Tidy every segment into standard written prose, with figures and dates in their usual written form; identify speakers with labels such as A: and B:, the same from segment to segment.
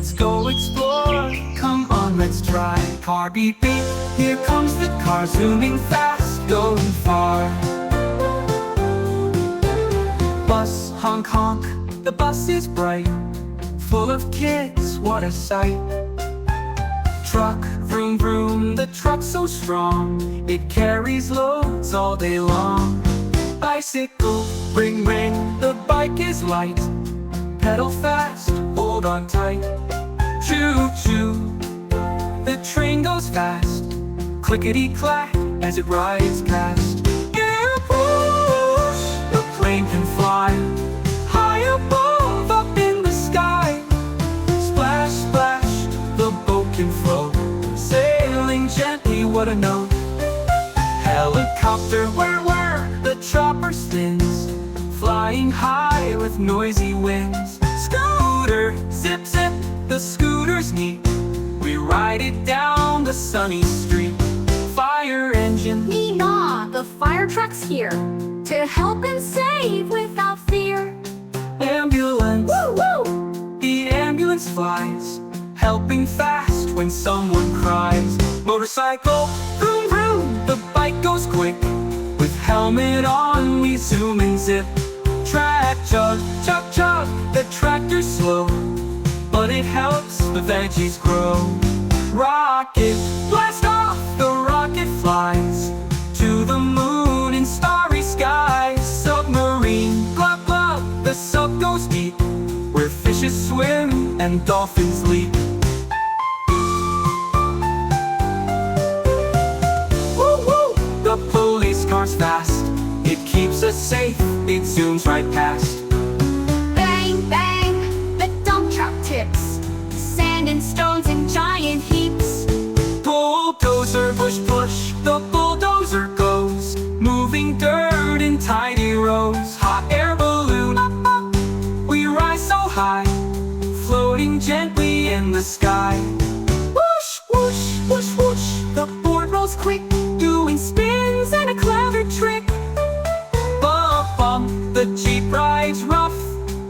A: let's go explore. Come on, let's try. Car beep beep, here comes the car, zooming fast, going far. Bus honk honk, the bus is bright, full of kids, what a sight. Truck vroom vroom, the truck's so strong, it carries loads all day long. Bicycle ring ring, the bike is light, pedal fast, hold on tight. Choo choo, the train goes fast, clickety clack as it rides past. Gear push, the plane can fly high above, up in the sky. Splash splash, the boat can float, sailing gently, what a note. Helicopter whir whir, the chopper spins, flying high with noisy winds. Scooter zip zip, the scooter's neat, we ride it down the sunny street. Fire engine,
B: Nee-naw, the fire truck's here to help and save without fear.
A: ambulance,
B: Woo woo!
A: the ambulance flies, helping fast when someone cries. Motorcycle, vroom vroom, the bike goes quick, with helmet on we zoom and zip. Track chug chug chug, the tractor's slow, but it helps the veggies grow. Rocket, blast off, the rocket flies to the moon in starry skies. Submarine, glub glub, the sub goes deep, where fishes swim and dolphins leap. Woo woo, the police car's fast, it keeps us safe, it zooms right past.
B: Bang bang, the dump truck tips sand and stones in giant heaps.
A: Bulldozer push push, the bulldozer goes, moving dirt in tidy rows. Hot air balloon, up up, we rise so high, floating gently in the sky. Whoosh whoosh whoosh whoosh, the board rolls quick, doing spins and a clever trick. Bump bump, the jeep rides rough,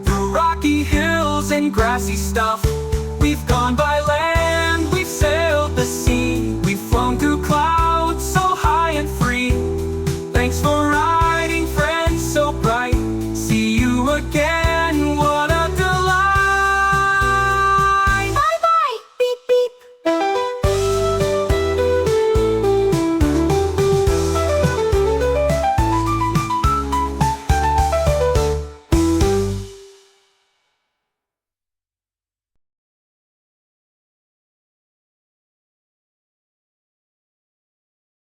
A: through rocky hills and grassy stuff. We've gone by land